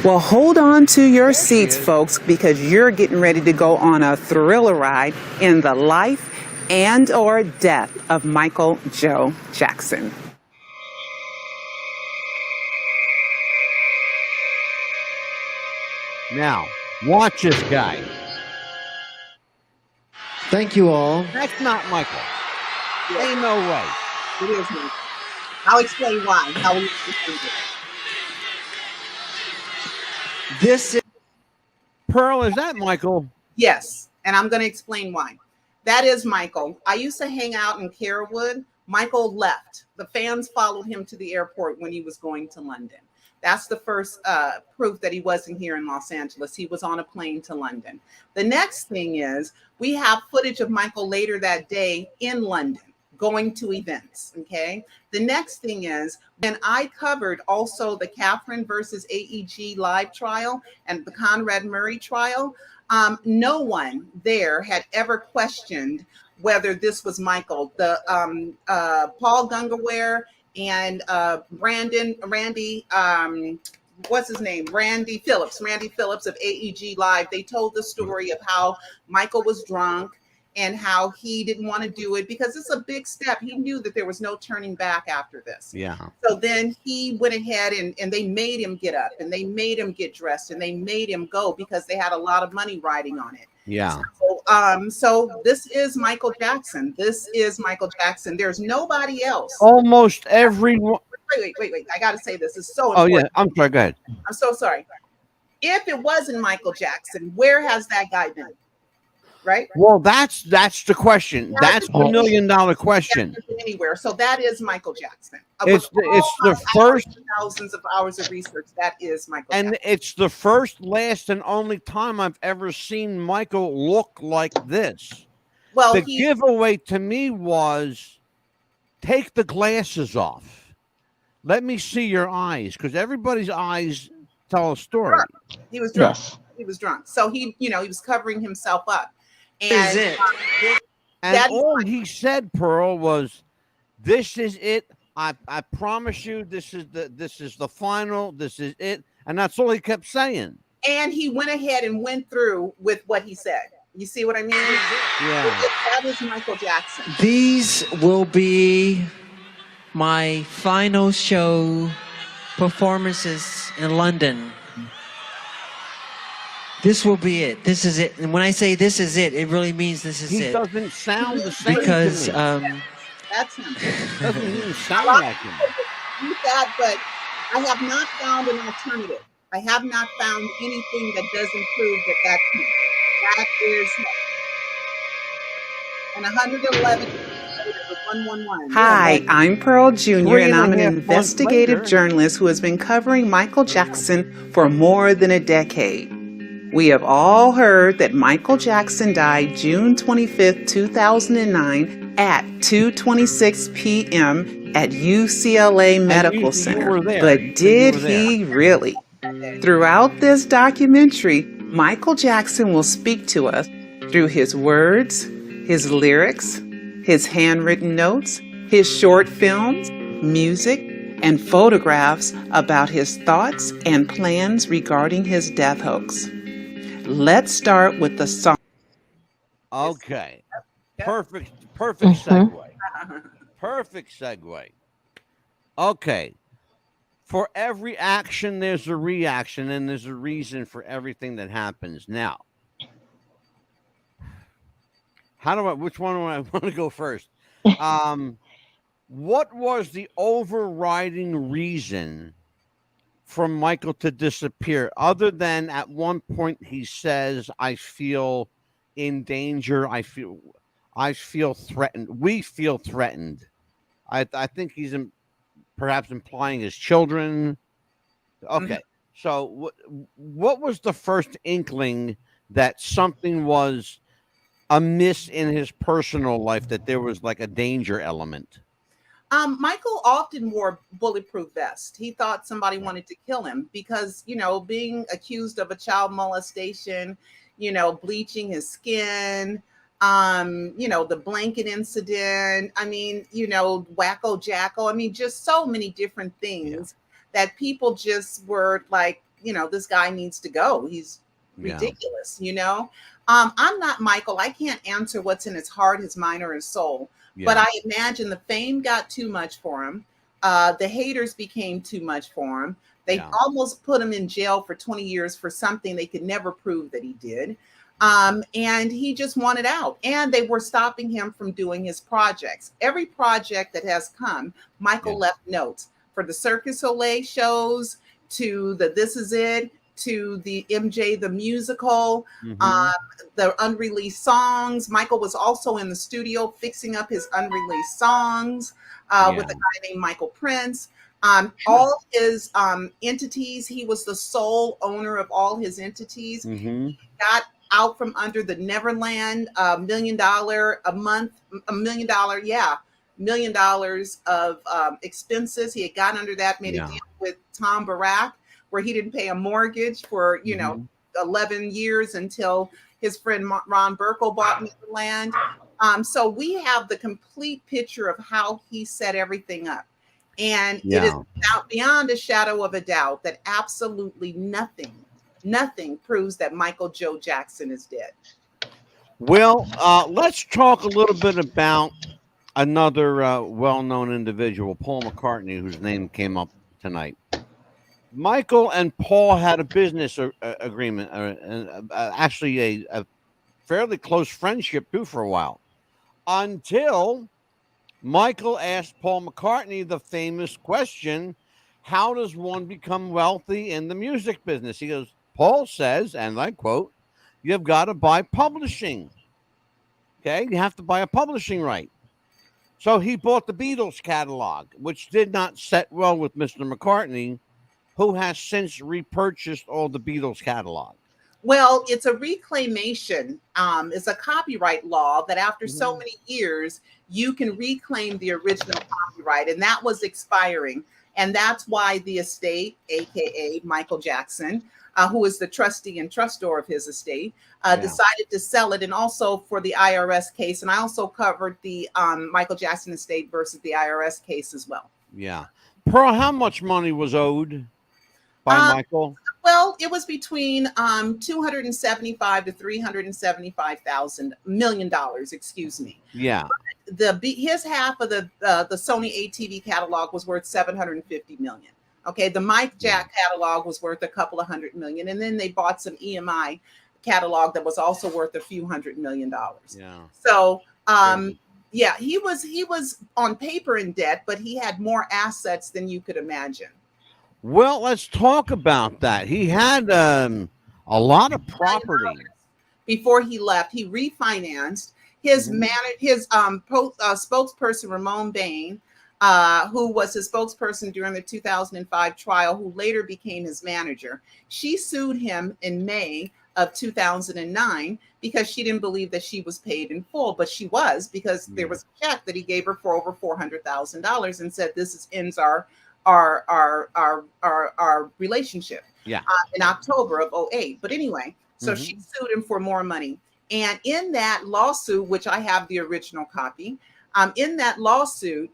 Well, hold on to your seats, folks, because you're getting ready to go on a thriller ride in the life and or death of Michael Joe Jackson. Now, watch this guy. Thank you all. That's not Michael. Ain't no way. It is me. I'll explain why. How we explain it. This is Pearl. Is that Michael? Yes, and I'm going to explain why. That is Michael. I used to hang out in Carewood. Michael left. The fans followed him to the airport when he was going to London. That's the first proof that he wasn't here in Los Angeles. He was on a plane to London. The next thing is we have footage of Michael later that day in London, going to events. Okay. The next thing is when I covered also the Catherine versus AEG live trial and the Conrad Murray trial, no one there had ever questioned whether this was Michael. The Paul Gungaware and Randy, what's his name? Randy Phillips of AEG Live. They told the story of how Michael was drunk and how he didn't want to do it because it's a big step. He knew that there was no turning back after this. Yeah. So then he went ahead and they made him get up and they made him get dressed and they made him go because they had a lot of money riding on it. Yeah. So this is Michael Jackson. This is Michael Jackson. There's nobody else. Almost everyone. Wait. I got to say this. It's so important. Oh, yeah. I'm sorry. Go ahead. I'm so sorry. If it wasn't Michael Jackson, where has that guy been? Right. Well, that's the question. That's the $1 million question. Anywhere. So that is Michael Jackson. It's the first thousands of hours of research. That is Michael and Jackson. It's the first, last, and only time I've ever seen Michael look like this. Well, the giveaway to me was take the glasses off. let me see your eyes, because everybody's eyes tell a story. He was drunk. Yes. He was drunk. So he was covering himself up. Is And it? And That is all he said, Pearl, was, "This is it. I promise you, this is the final. This is it." And that's all he kept saying. and he went ahead and went through with what he said. You see what I mean? Yeah. That is Michael Jackson. These will be my final show performances in London. This will be it. This is it. And when I say this is it, it really means this is He it. doesn't sound the same. Because to me. That's him. Doesn't even sound like him. Do that, but I have not found an alternative. I have not found anything that doesn't prove that that's him. That is him. And 111 with 111. Hi, I'm Pearl Jr., Three and and a I'm an half months investigative later. journalist who has been covering Michael Jackson for more than a decade. We have all heard that Michael Jackson died June 25th, 2009 at 2:26 p.m. at UCLA Medical you Center. were there. But You did were there. he really? Throughout this documentary, Michael Jackson will speak to us through his words, his lyrics, his handwritten notes, his short films, music, and photographs about his thoughts and plans regarding his death hoax. Let's start with the song. Okay. Yep. Perfect Mhm. segue. Perfect segue. Okay. For every action, there's a reaction, and there's a reason for everything that happens. Now, which one do I want to go first? What was the overriding reason for Michael to disappear, other than at one point he says, "I feel in danger. I feel threatened. We feel threatened." I think he's perhaps implying his children. Okay, so what was the first inkling that something was amiss in his personal life, that there was like a danger element? Michael often wore bulletproof vest. He thought somebody wanted to kill him because, being accused of a child molestation, bleaching his skin, the blanket incident. I mean, Wacko Jacko. I mean, just so many different things that people just were like, this guy needs to go. He's ridiculous, I'm not Michael. I can't answer what's in his heart, his mind, or his soul. Yeah. But I imagine the fame got too much for him. The haters became too much for him. They almost put him in jail for 20 years for something they could never prove that he did. And he just wanted out. And they were stopping him from doing his projects. Every project that has come, Michael left notes. For the Circus Soleil shows, to the This Is It, to the MJ the Musical, the unreleased songs. Michael was also in the studio fixing up his unreleased songs with a guy named Michael Prince. All his entities, he was the sole owner of all his entities. He got out from under the Neverland, $1 million a month, $1 million of expenses. He had gotten under that, made a deal with Tom Barak, where he didn't pay a mortgage for 11 years until his friend Ron Burkle bought Neverland. So we have the complete picture of how he set everything up. And it is beyond a shadow of a doubt that absolutely nothing proves that Michael Joe Jackson is dead. Well, let's talk a little bit about another well-known individual, Paul McCartney, whose name came up tonight. Michael and Paul had a business agreement, actually a fairly close friendship too for a while, until Michael asked Paul McCartney the famous question, how does one become wealthy in the music business? He goes, Paul says, and I quote, "You've got to buy publishing. Okay, you have to buy a publishing right." So he bought the Beatles catalog, which did not set well with Mr. McCartney, who has since repurchased all the Beatles catalog. Well, it's a reclamation. It's a copyright law that after so many years, you can reclaim the original copyright, and that was expiring. And that's why the estate, aka Michael Jackson, who is the trustee and trustor of his estate, decided to sell it. And also for the IRS case. And I also covered the Michael Jackson estate versus the IRS case as well. Yeah. Pearl, how much money was owed by Michael? Well, it was between $275 to $375 million. Excuse me. Yeah. His half of the Sony ATV catalog was worth $750 million. Okay, the Mike Jack catalog was worth a couple of $100 million, and then they bought some EMI catalog that was also worth a few $100 million. Yeah. So, yeah, he was on paper in debt, but he had more assets than you could imagine. Well, let's talk about that. He had a lot of property. Before he left, he refinanced. His spokesperson, Ramon Bain, who was his spokesperson during the 2005 trial, who later became his manager. She sued him in May of 2009 because she didn't believe that she was paid in full, but she was, because there was a check that he gave her for over $400,000 and said, this ends our relationship. Yeah. In October of 2008. But anyway, so she sued him for more money. And in that lawsuit, which I have the original copy, in that lawsuit,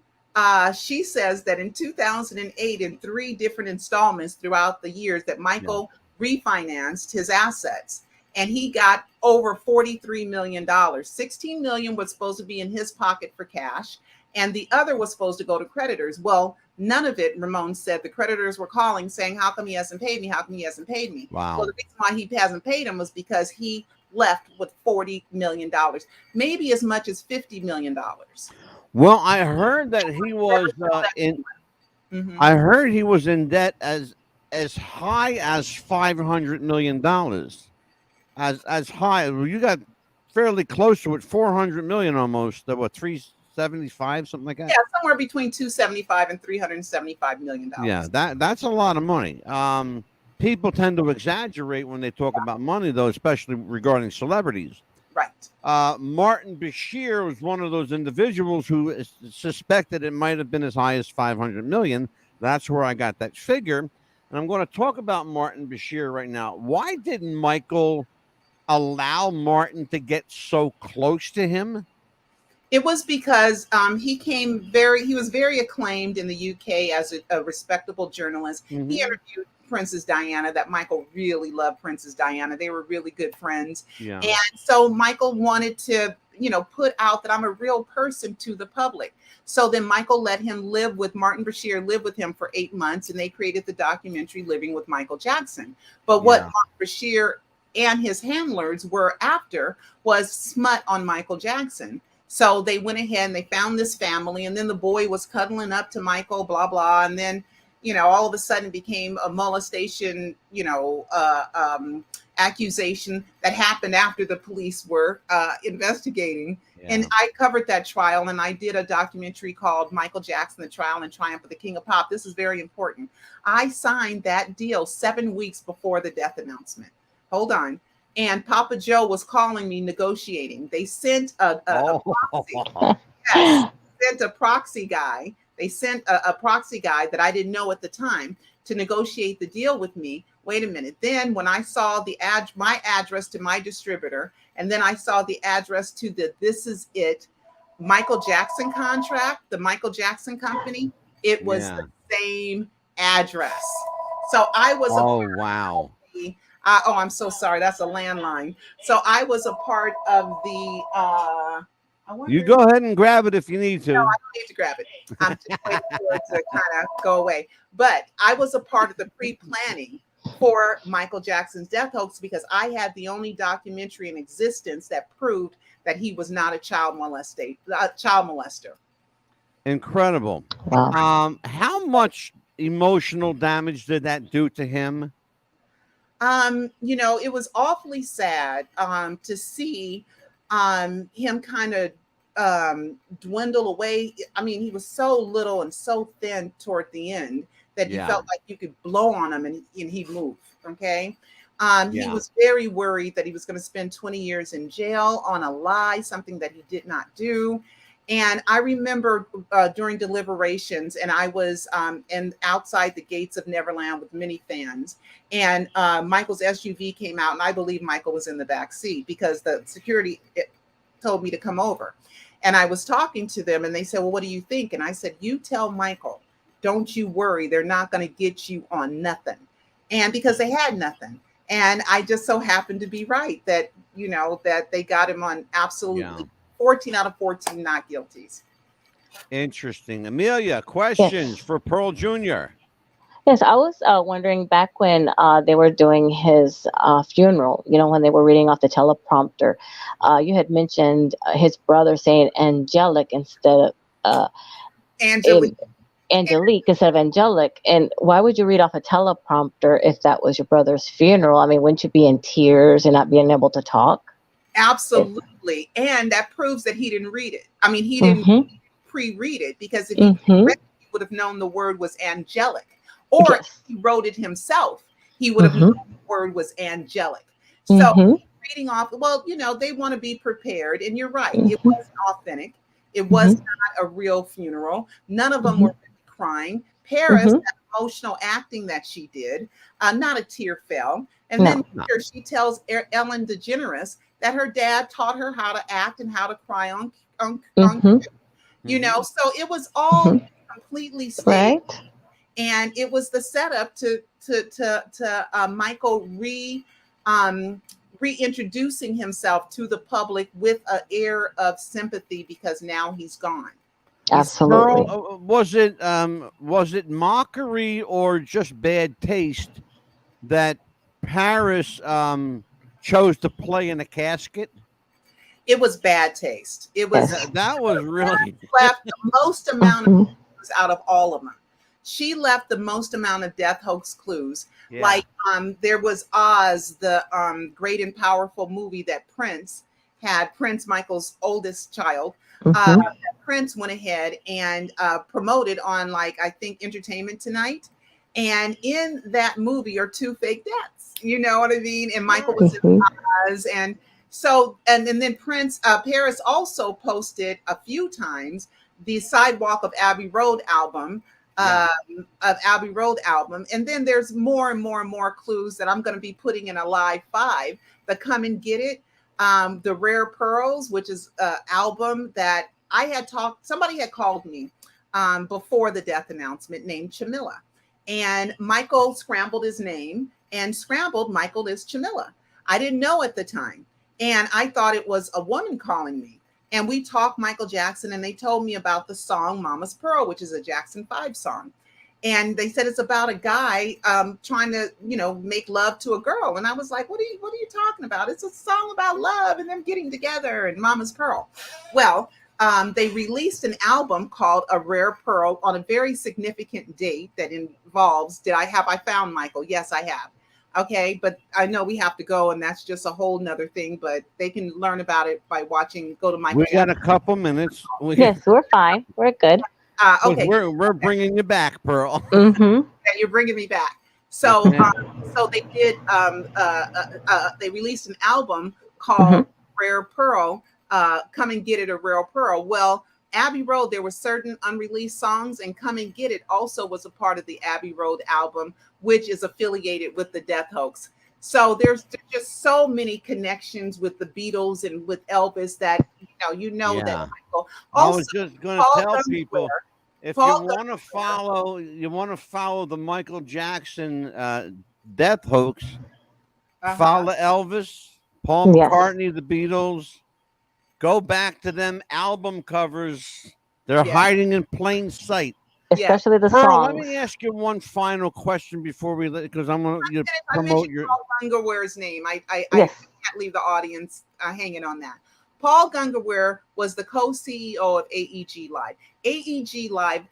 she says that in 2008, in 3 different installments throughout the years, that Michael refinanced his assets, and he got over $43 million. $16 million was supposed to be in his pocket for cash, and the other was supposed to go to creditors. Well, none of it, Ramon said. The creditors were calling saying, how come he hasn't paid me? How come he hasn't paid me? Wow. Well, the reason why he hasn't paid him was because he left with $40 million, maybe as much as $50 million. Well, I heard that he was I heard he was in debt as high as $500 million. As high. Well, you got fairly close to it, 400 million almost. What, 375, something like that? Yeah, somewhere between 275 and $375 million. Yeah, that's a lot of money. People tend to exaggerate when they talk about money, though, especially regarding celebrities. Right. Martin Bashir was one of those individuals who suspected it might have been as high as 500 million. That's where I got that figure. And I'm going to talk about Martin Bashir right now. Why didn't Michael allow Martin to get so close to him? It was because he was very acclaimed in the UK as a respectable journalist. He interviewed Princess Diana, that Michael really loved Princess Diana. They were really good friends. Yeah. And so Michael wanted to, put out that I'm a real person to the public. So then Michael let him Martin Bashir live with him for 8 months, and they created the documentary Living with Michael Jackson. But what Martin Bashir and his handlers were after was smut on Michael Jackson. So they went ahead and they found this family, and then the boy was cuddling up to Michael, blah, blah. And then, all of a sudden it became a molestation, accusation that happened after the police were investigating. Yeah. And I covered that trial, and I did a documentary called Michael Jackson, The Trial and Triumph of the King of Pop. This is very important. I signed that deal 7 weeks before the death announcement. Hold on. And Papa Joe was calling me negotiating. They sent a proxy. Yes, sent a proxy guy. They sent a proxy guy that I didn't know at the time to negotiate the deal with me. Wait a minute. Then when I saw my address to my distributor, and then I saw the address to the This Is It Michael Jackson contract, the Michael Jackson company, it was the same address. So I was wow. I'm so sorry. That's a landline. So I was a part of the. You go ahead and grab it if you need to. No, I don't need to grab it. I'm just waiting for it to kind of go away. But I was a part of the pre-planning for Michael Jackson's death hoax, because I had the only documentary in existence that proved that he was not a child molester. Incredible. Wow. How much emotional damage did that do to him? It was awfully sad to see him kind of dwindle away. I mean, he was so little and so thin toward the end that you felt like you could blow on him and he'd move. Okay. He was very worried that he was going to spend 20 years in jail on a lie, something that he did not do. And I remember during deliberations, and I was and outside the gates of Neverland with many fans, and Michael's SUV came out, and I believe Michael was in the back seat because the security told me to come over. And I was talking to them, and they said, well, what do you think? And I said, you tell Michael, don't you worry. They're not going to get you on nothing. And because they had nothing. And I just so happened to be right that, that they got him on absolutely 14 out of 14 not guilties. Interesting. Amelia, questions for Pearl Jr.? Yes, I was wondering back when they were doing his funeral, when they were reading off the teleprompter, you had mentioned his brother saying angelic instead of Angelique instead of angelic. And why would you read off a teleprompter if that was your brother's funeral? I mean, wouldn't you be in tears and not being able to talk? Absolutely. And that proves that he didn't read it. I mean, he didn't pre-read it, because if he read it, he would have known the word was angelic. Or if he wrote it himself, he would have known the word was angelic. So reading off, well, they want to be prepared. And you're right. It wasn't authentic. It was not a real funeral. None of them were crying. Paris, that emotional acting that she did, not a tear fell. And then later she tells Ellen DeGeneres that her dad taught her how to act and how to cry on so it was all completely staged. Right. And it was the setup to Michael reintroducing himself to the public with an air of sympathy, because now he's gone. Absolutely. Pearl, was it mockery or just bad taste that Paris chose to play in a casket? It was bad taste. It was that was really left the most amount of clues out of all of them. She left the most amount of death hoax clues. Yeah. Like there was Oz, the great and powerful movie that Prince had, Prince, Michael's oldest child. Prince went ahead and promoted on, like, I think Entertainment Tonight. And in that movie are 2 fake deaths. You know what I mean? And Michael was in Oz. And so, and then Prince, Paris also posted a few times the Sidewalk of Abbey Road album. And then there's more and more and more clues that I'm going to be putting in a live 5. The Come and Get It, the Rare Pearls, which is an album that somebody had called me before the death announcement, named Chamilla, and Michael scrambled his name and scrambled Michael is Chamilla. I didn't know at the time, and I thought it was a woman calling me. And we talked Michael Jackson, and they told me about the song Mama's Pearl, which is a Jackson 5 song. And they said it's about a guy trying to, make love to a girl. And I was like, what are you talking about? It's a song about love and them getting together and Mama's Pearl. Well, they released an album called A Rare Pearl on a very significant date that involves, I found Michael? Yes, I have. Okay, but I know we have to go, and that's just a whole nother thing, but they can learn about it by go to Michael. We got a couple minutes. Yes, we're fine. We're good. Okay. We're bringing you back, Pearl. Yeah, you're bringing me back. So, so they did, they released an album called Rare Pearl, Come and Get It, A Rare Pearl. Well, Abbey Road, there were certain unreleased songs, and Come and Get It also was a part of the Abbey Road album, which is affiliated with the death hoax. So there's just so many connections with the Beatles and with Elvis that that Michael. Also, I was just going to tell people, if you want to follow the Michael Jackson death hoax, follow Elvis, Paul McCartney, the Beatles. Go back to them album covers. They're hiding in plain sight. Especially the Pearl, songs. let me ask you one final question before we because I'm going to promote your. Paul Gungerware's name. I can't leave the audience hanging on that. Paul Gungerware was the co-CEO of AEG Live. AEG Live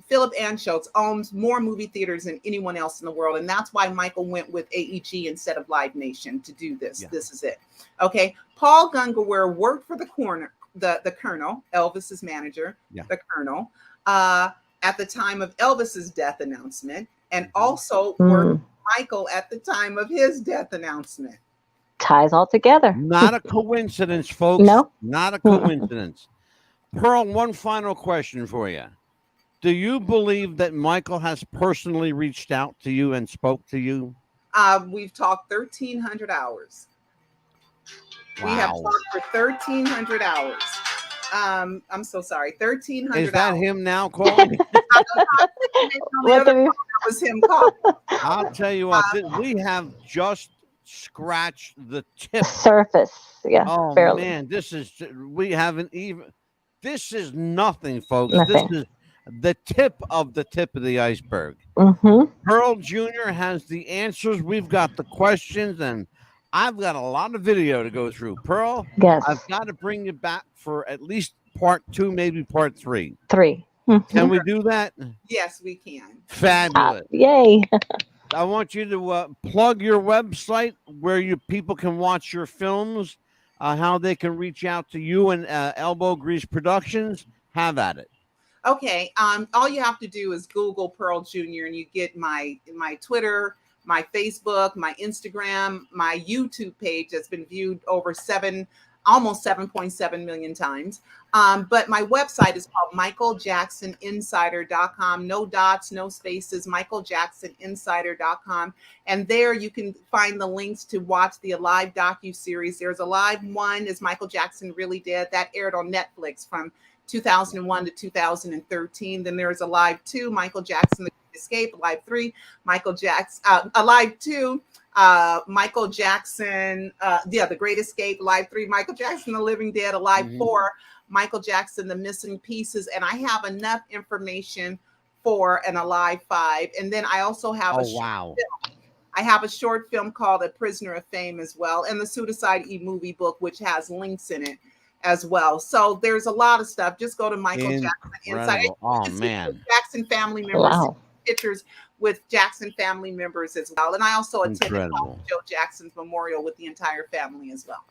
Philip Anschutz owns more movie theaters than anyone else in the world. And that's why Michael went with AEG instead of Live Nation to do this. Yeah. This is it. Okay. Paul Gungerware worked for the Colonel, Elvis's manager, the Colonel, at the time of Elvis's death announcement, and also worked with Michael at the time of his death announcement. Ties all together. Not a coincidence, folks. No. Not a coincidence. Pearl, one final question for you. Do you believe that Michael has personally reached out to you and spoke to you? We've talked 1,300 hours. We have Wow. talked for 1,300 hours. I'm so sorry. 1,300 Is that hours. him now calling? What That do you- was him calling. I'll tell you what, we have just scratched the tip. surface? Yeah, Oh barely. man, we haven't even. This is nothing, folks. Nothing. This is the tip of the iceberg. Mm-hmm. Pearl Jr. has the answers. We've got the questions, and I've got a lot of video to go through. Pearl, Yes. I've got to bring you back for at least part 2, maybe part 3. 3. Can we do that? Yes, we can. Fabulous. Yay. I want you to plug your website where people can watch your films, how they can reach out to you and Elbow Grease Productions. Have at it. Okay. All you have to do is Google Pearl Jr. and you get my Twitter, my Facebook, my Instagram, my YouTube page that's been viewed over almost 7.7 million times. But my website is called michaeljacksoninsider.com. No dots, no spaces, michaeljacksoninsider.com. And there you can find the links to watch the Alive docuseries. There's Alive 1, Is Michael Jackson Really Dead? That aired on Netflix from 2001 to 2013. Then there's Alive 2, Michael Jackson, The Great Escape. Alive 3, Michael Jackson, Alive 2, Michael Jackson, The Great Escape. Alive 3, Michael Jackson, The Living Dead. Alive 4, Michael Jackson, The Missing Pieces. And I have enough information for an Alive 5. And then I also have I have a short film called A Prisoner of Fame as well, and the Suicide movie book, which has links in it as well. So there's a lot of stuff. Just go to Michael Jackson Insider. Oh man, Jackson family members. Wow. Pictures with Jackson family members as well. And I also attended Incredible. Joe Jackson's memorial with the entire family as well.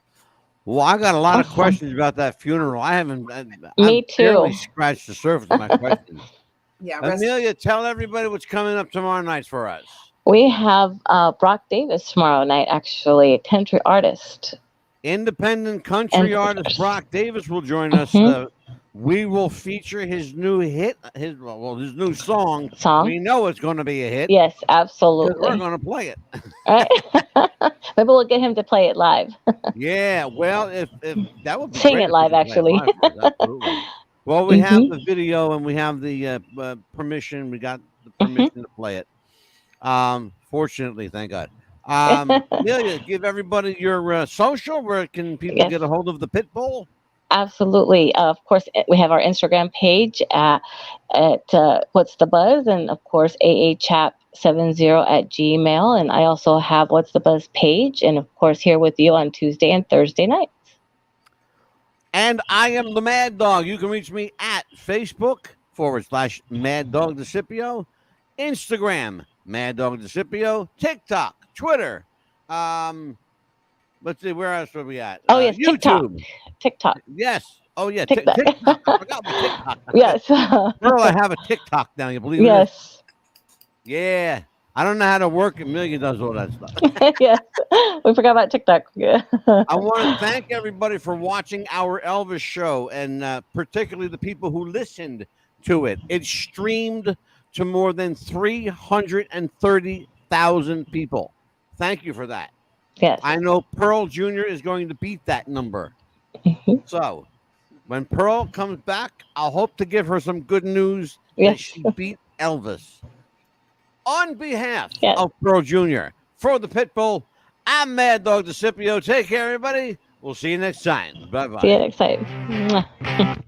Well, I got a lot of Awesome. questions about that funeral. I haven't. Me I've barely too. scratched the surface of my questions. Yeah. Amelia, tell everybody what's coming up tomorrow night for us. We have Brock Davis tomorrow night, actually, country artist. Independent country artist Brock Davis will join us. We will feature his new hit, his new song. We know it's going to be a hit. Yes, 'cause absolutely. we're going to play it. All right. Maybe we'll get him to play it live. Yeah, well, if that would be Sing great it if live, we could play it actually. live, absolutely. Well, we have the video and we have the permission. We got the permission to play it. Fortunately, thank God. Amelia, give everybody your social. Where can people get a hold of the Pitbull? Absolutely. Of course, we have our Instagram page at What's the Buzz, and of course, aachap70@gmail. And I also have What's the Buzz page, and of course, here with you on Tuesday and Thursday nights. And I am the Mad Dog. You can reach me at Facebook/Mad Dog DeCipio, Instagram Mad Dog DeCipio, TikTok, Twitter. Let's see, where else are we at? Oh yes, YouTube. TikTok. Yes. Oh yeah, TikTok. TikTok. I forgot my TikTok. Yes. Girl, I have a TikTok now. You believe it? Yes. Yeah. I don't know how to work. Amelia does all that stuff. Yes. We forgot about TikTok. Yeah. I want to thank everybody for watching our Elvis show, and particularly the people who listened to it. It streamed to more than 330,000 people. Thank you for that. Yes. I know Pearl Jr. is going to beat that number. So when Pearl comes back, I'll hope to give her some good news that she beat Elvis. On behalf of Pearl Jr., for the Pitbull, I'm Mad Dog DeCipio. Take care, everybody. We'll see you next time. Bye-bye. See you next time. Mwah.